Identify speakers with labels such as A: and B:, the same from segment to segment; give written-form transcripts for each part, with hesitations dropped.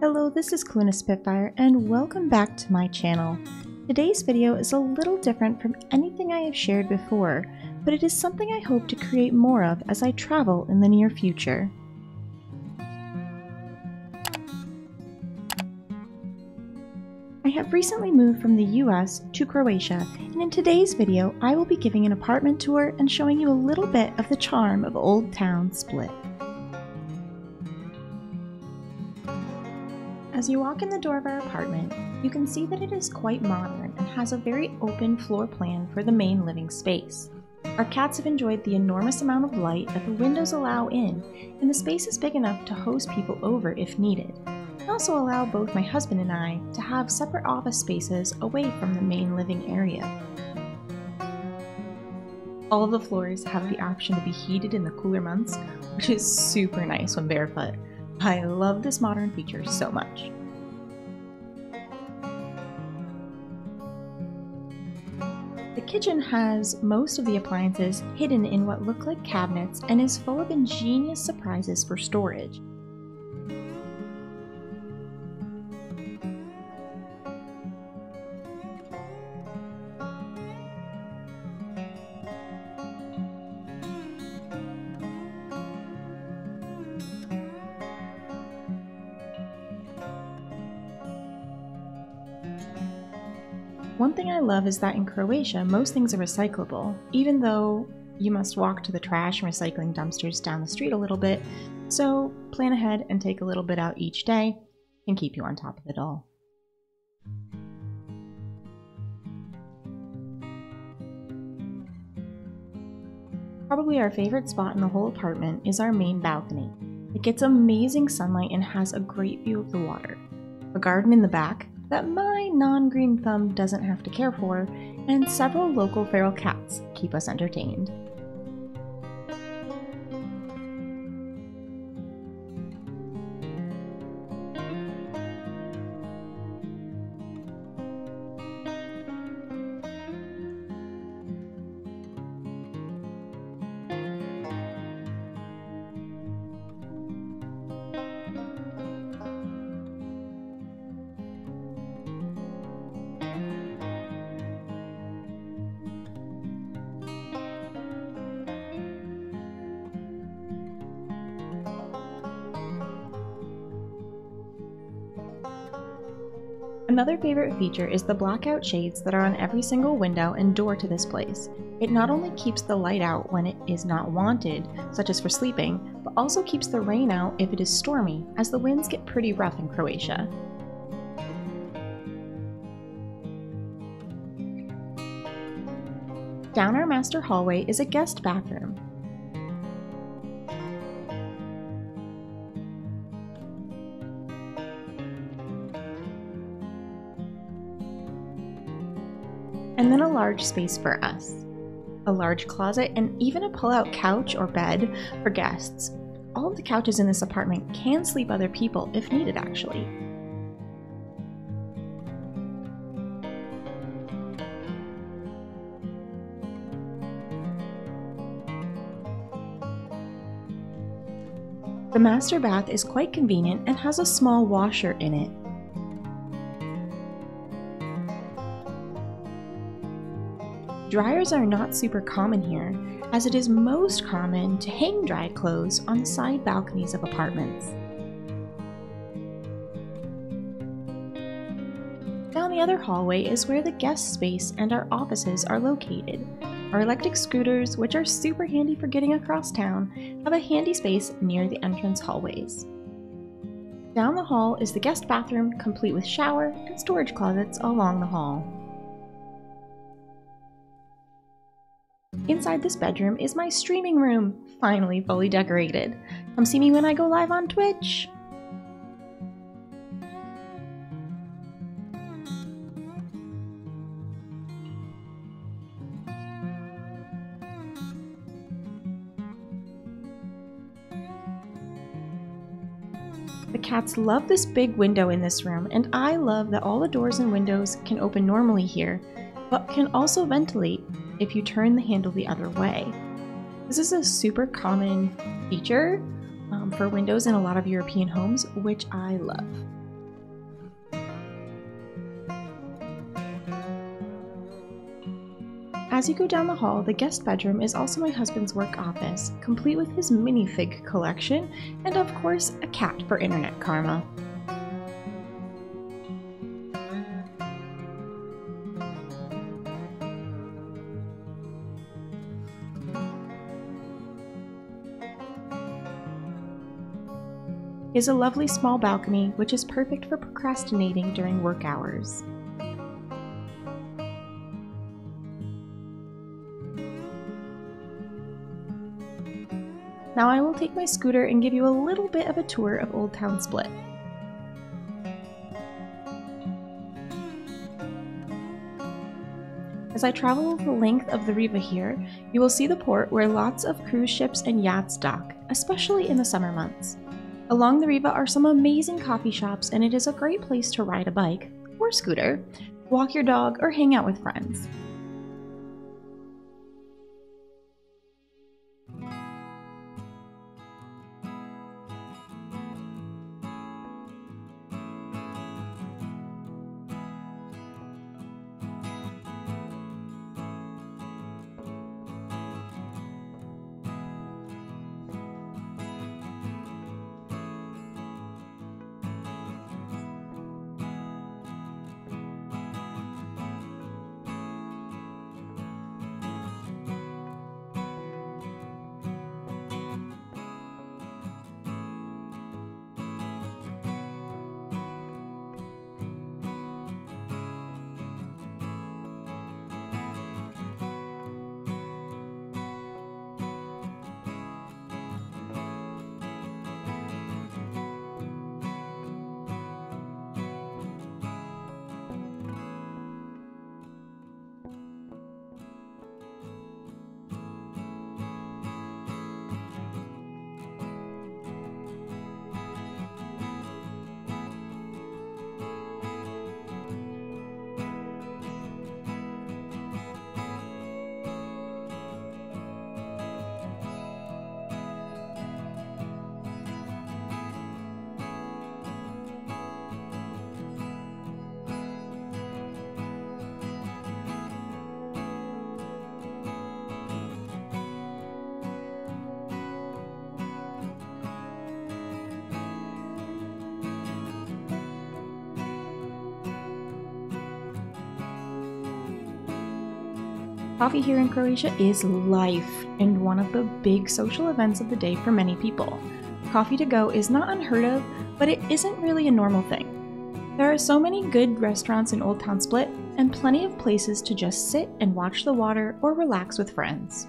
A: Hello, this is Kaluna Spitfire and welcome back to my channel. Today's video is a little different from anything I have shared before, but it is something I hope to create more of as I travel in the near future. I have recently moved from the US to Croatia, and in today's video I will be giving an apartment tour and showing you a little bit of the charm of Old Town Split. As you walk in the door of our apartment, you can see that it is quite modern and has a very open floor plan for the main living space. Our cats have enjoyed the enormous amount of light that the windows allow in, and the space is big enough to host people over if needed. They also allow both my husband and I to have separate office spaces away from the main living area. All of the floors have the option to be heated in the cooler months, which is super nice when barefoot. I love this modern feature so much. The kitchen has most of the appliances hidden in what look like cabinets and is full of ingenious surprises for storage. One thing I love is that in Croatia, most things are recyclable, even though you must walk to the trash and recycling dumpsters down the street a little bit, so plan ahead and take a little bit out each day and keep you on top of it all. Probably our favorite spot in the whole apartment is our main balcony. It gets amazing sunlight and has a great view of the water, a garden in the back that my non-green thumb doesn't have to care for, and several local feral cats keep us entertained. Another favorite feature is the blackout shades that are on every single window and door to this place. It not only keeps the light out when it is not wanted, such as for sleeping, but also keeps the rain out if it is stormy, as the winds get pretty rough in Croatia. Down our master hallway is a guest bathroom. And then a large space for us. A large closet and even a pull-out couch or bed for guests. All of the couches in this apartment can sleep other people if needed, actually. The master bath is quite convenient and has a small washer in it. Dryers are not super common here, as it is most common to hang dry clothes on the side balconies of apartments. Down the other hallway is where the guest space and our offices are located. Our electric scooters, which are super handy for getting across town, have a handy space near the entrance hallways. Down the hall is the guest bathroom, complete with shower and storage closets along the hall. Inside this bedroom is my streaming room, finally fully decorated. Come see me when I go live on Twitch! The cats love this big window in this room, and I love that all the doors and windows can open normally here, but can also ventilate if you turn the handle the other way. This is a super common feature for windows in a lot of European homes, which I love. As you go down the hall, the guest bedroom is also my husband's work office, complete with his minifig collection, and of course, a cat for internet karma. Is a lovely small balcony, which is perfect for procrastinating during work hours. Now I will take my scooter and give you a little bit of a tour of Old Town Split. As I travel the length of the Riva here, you will see the port where lots of cruise ships and yachts dock, especially in the summer months. Along the Riva are some amazing coffee shops, and it is a great place to ride a bike, or scooter, walk your dog, or hang out with friends. Coffee here in Croatia is life and one of the big social events of the day for many people. Coffee to go is not unheard of, but it isn't really a normal thing. There are so many good restaurants in Old Town Split and plenty of places to just sit and watch the water or relax with friends.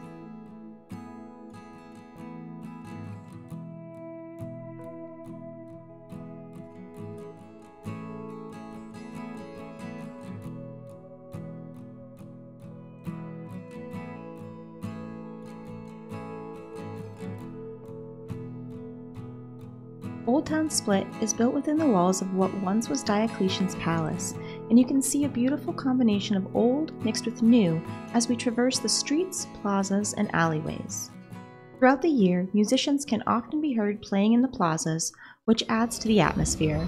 A: Old Town Split is built within the walls of what once was Diocletian's palace, and you can see a beautiful combination of old mixed with new as we traverse the streets, plazas, and alleyways. Throughout the year, musicians can often be heard playing in the plazas, which adds to the atmosphere.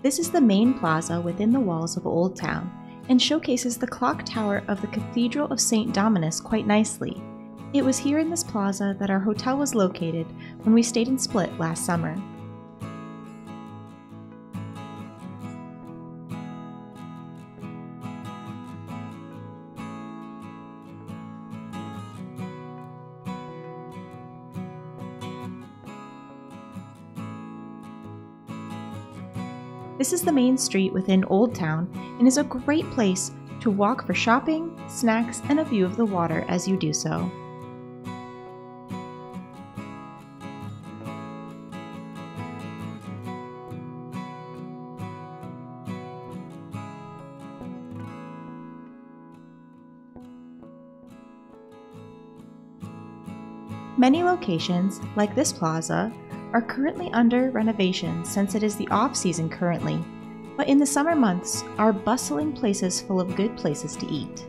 A: This is the main plaza within the walls of Old Town and showcases the clock tower of the Cathedral of St. Dominus quite nicely. It was here in this plaza that our hotel was located when we stayed in Split last summer. This is the main street within Old Town and is a great place to walk for shopping, snacks, and a view of the water as you do so. Many locations, like this plaza, are currently under renovation since it is the off-season currently, but in the summer months are bustling places full of good places to eat.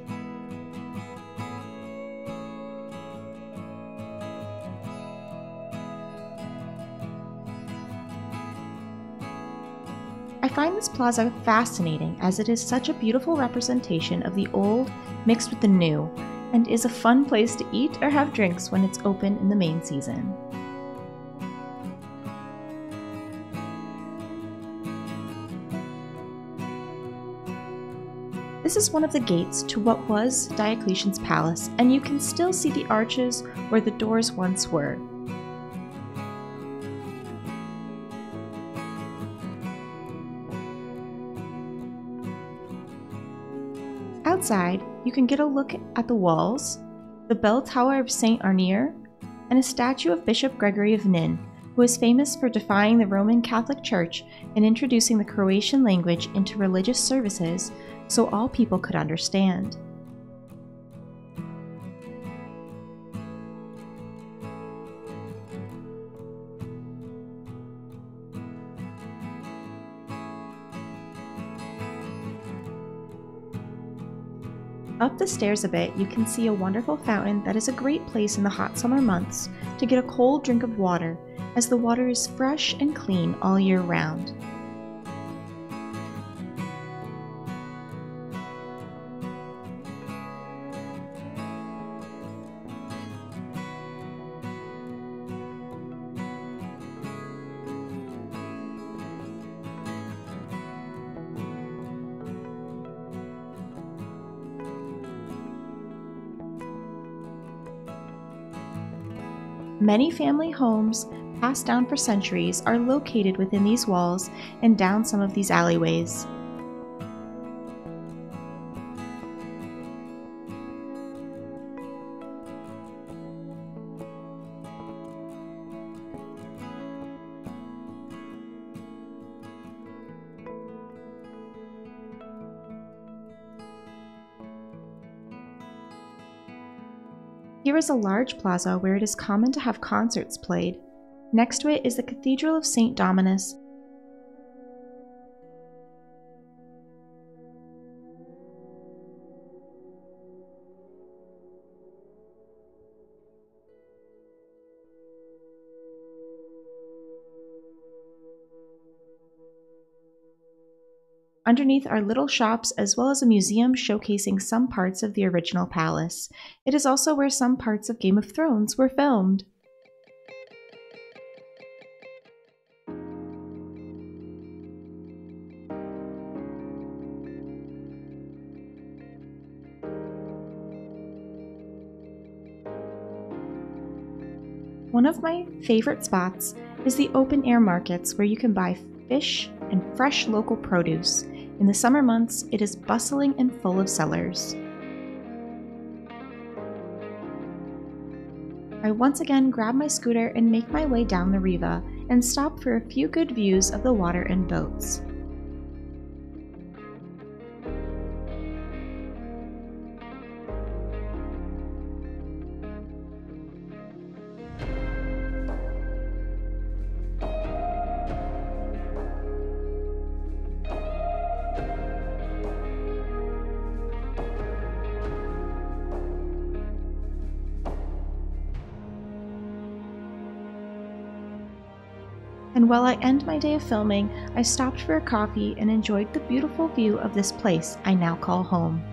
A: I find this plaza fascinating as it is such a beautiful representation of the old mixed with the new, and is a fun place to eat or have drinks when it's open in the main season. This is one of the gates to what was Diocletian's palace, and you can still see the arches where the doors once were. Outside, you can get a look at the walls, the bell tower of St. Arnier, and a statue of Bishop Gregory of Nin, who is famous for defying the Roman Catholic Church and introducing the Croatian language into religious services so all people could understand. Up the stairs a bit, you can see a wonderful fountain that is a great place in the hot summer months to get a cold drink of water, as the water is fresh and clean all year round. Many family homes, passed down for centuries, are located within these walls and down some of these alleyways. Here is a large plaza where it is common to have concerts played. Next to it is the Cathedral of St. Dominus. Underneath are little shops as well as a museum showcasing some parts of the original palace. It is also where some parts of Game of Thrones were filmed. One of my favorite spots is the open air markets where you can buy fish and fresh local produce. In the summer months, it is bustling and full of sellers. I once again grab my scooter and make my way down the Riva and stop for a few good views of the water and boats. And while I end my day of filming, I stopped for a coffee and enjoyed the beautiful view of this place I now call home.